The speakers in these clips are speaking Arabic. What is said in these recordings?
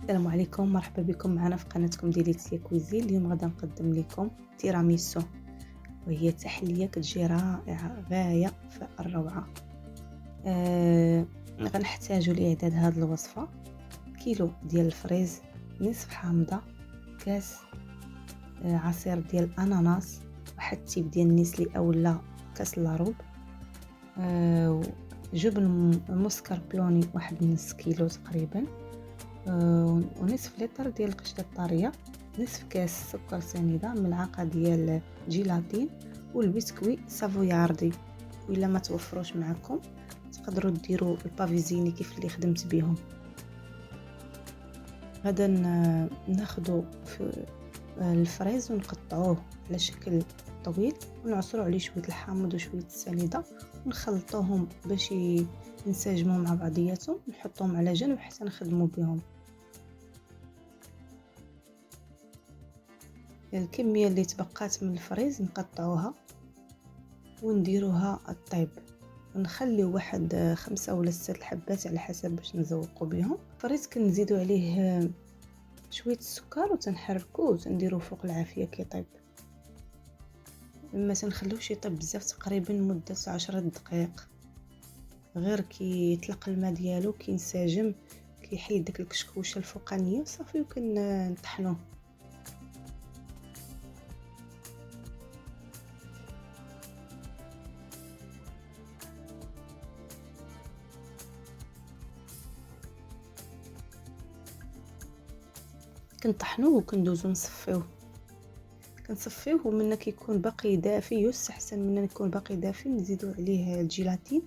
السلام عليكم، مرحبا بكم معنا في قناتكم ديليتسيا كويزين. اليوم غادي نقدم لكم تيراميسو، وهي تحليه كتجي رائعه غايه في الروعه. غنحتاجوا لاعداد هذه الوصفه كيلو ديال الفريز، نصف حامضه، كاس عصير ديال الاناناس، واحد التيب ديال النسلي اولا كاس لاروب، جبن مسكربوني واحد نص كيلو تقريبا، ونصف لتر ديال القشطه الطريه، نصف كاس سكر سنيده، ملعقه ديال جيلاتين، والبسكوي سافوياردي. وإلا ما توفروش معكم تقدروا ديروا البافيزيني كيف اللي خدمت بهم. غدا ناخذوا الفريز ونقطعوه على شكل طويل، ونعصروا عليه شويه الحامض وشويه السنيده، ونخلطوهم باش ينسجموا مع بعضياتهم، نحطوهم على جنب حتى نخدموا بهم. الكميه اللي تبقات من الفريز نقطعوها ونديروها الطيب، ونخليو واحد 5 ولا 6 الحبات على حسب باش نزوقوا بهم. الفريز كنزيدوا عليه شويه السكر وتنحركوه وتنديروه فوق العافيه كيطيب. ما تنخليوش يطيب بزاف، تقريبا مده 10 دقائق، غير كي يطلق الماء ديالو كينسجم، كيحيد داك الكشكوشه الفوقانيه وصافي، وكنطحنوه. كنطحنوه وكندوزو كنصفيوه، ومن كيكون باقي دافي يستحسن من يكون باقي دافي نزيدو عليه الجيلاتين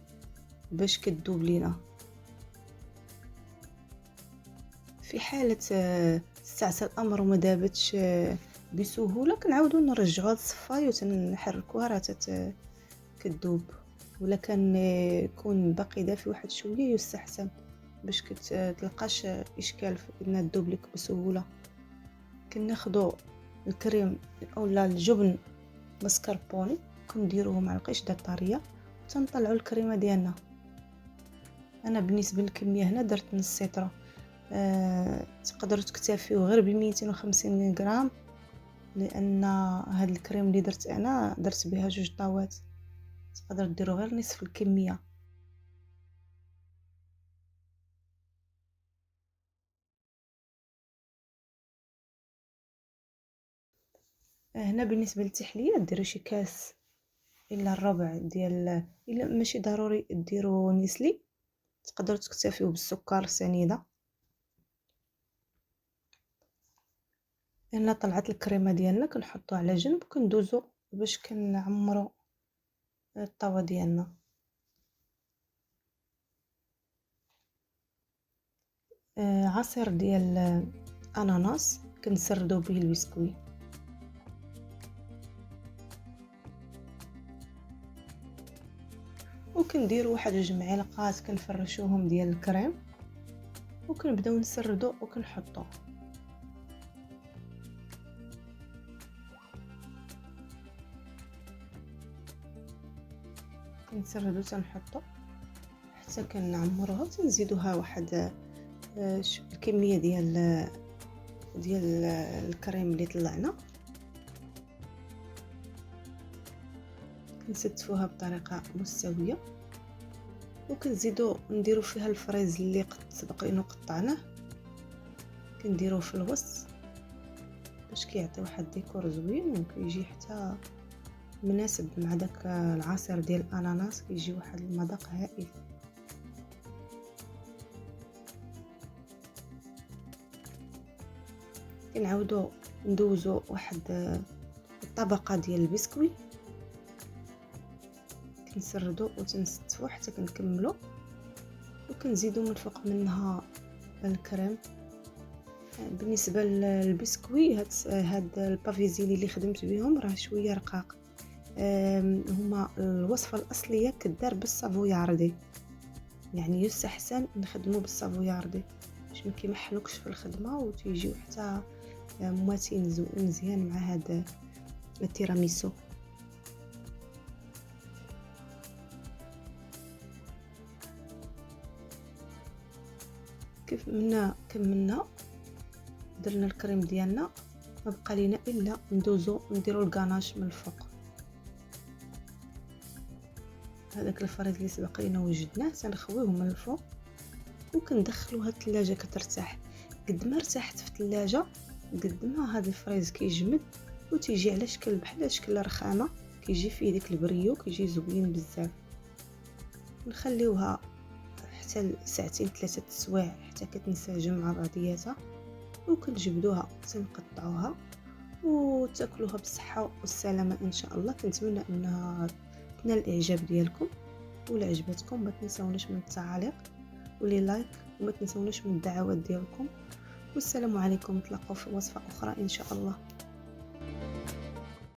باش كتذوب لينا. في حاله استعصى الامر وما دابتش بسهوله كنعاودو نرجعوها للصفايه وتنحركوها راه كتذوب. ولا كان يكون باقي دافي واحد شويه يستحسن باش كتلقاش اشكال في انها تذوب لك بسهوله. كناخذوا الكريم اولا الجبن مسكربوني، كنديروه مع القشطه الطريه وتنطلعوا الكريمه ديالنا. انا بالنسبه للكميه هنا درت نص سيطره، تقدروا تكتفيوا غير ب 250 غرام، لان هاد الكريم اللي درت انا درت بها 2 طاوات، تقدروا ديروا غير نصف الكميه. هنا بالنسبه للتحليه ديروا شي كاس الا الربع ديال، الا ماشي ضروري ديروا نسلي، تقدروا تكتفيوا بالسكر سنيده. هنا طلعت الكريمه ديالنا كنحطوها على جنب، كندوزو باش كنعمروا الطاوه ديالنا. عصير ديال اناناس كنسردو به البسكوي، وكنديروا واحد 2 معالق كنفرشوهم ديال الكريم، وكنبداو نسردو وكنحطو. كنسردو تنحطو حتى كنعمروها، تنزيدوها واحد الكميه ديال الكريم اللي طلعنا، كنستفوها بطريقه مستويه، وكنزيدو نديرو فيها الفريز اللي سبق لينا قطعناه، كنديروه في الوسط باش كيعطي واحد الديكور زوين، وكيجي حتى مناسب مع داك العصير ديال الاناناس، كيجي واحد المذاق هائل. كنعاودو ندوزو واحد الطبقه ديال البسكوي، كنسردو وتنستفو حتى كنكملو، وكنزيدو من فوق منها الكريم. بالنسبه للبسكوي هاد البافيزيني اللي خدمت بهم راه شويه رقاق، هما الوصفه الاصليه كدار بالسافوياردي، يعني يستحسن نخدمو بالسافوياردي باش ما كيمحلوكش في الخدمه، وتيجيو حتى مواتين مزيان مع هذا التيراميسو. كيف منا كملنا درنا الكريم ديالنا، ما بقى لينا الا ندوزو نديرو الكاناش من الفوق. هذاك الفريز اللي سبق لينا وجدناه تنخويوه من الفوق وكندخلوها الثلاجه كترتاح. قد ما ارتاحت في الثلاجه قد ما هذا الفريز كيجمد وتيجي على شكل بحال شكل رخامه، كيجي فيه ديك البريو، كيجي زوين بزاف. نخليوها حتى ساعتين 3 سوايع حتى كتنسجم مع بعضياتها، وكنجبدوها تنقطعوها وتاكلوها بالصحه والسلامه ان شاء الله. كنتمنى انها تنال الاعجاب ديالكم، ولا عجبتكم ما تنساوناش من التعاليق ولي لايك، وما تنساوناش من الدعوات ديالكم. والسلام عليكم، نتلاقاو في وصفه اخرى ان شاء الله.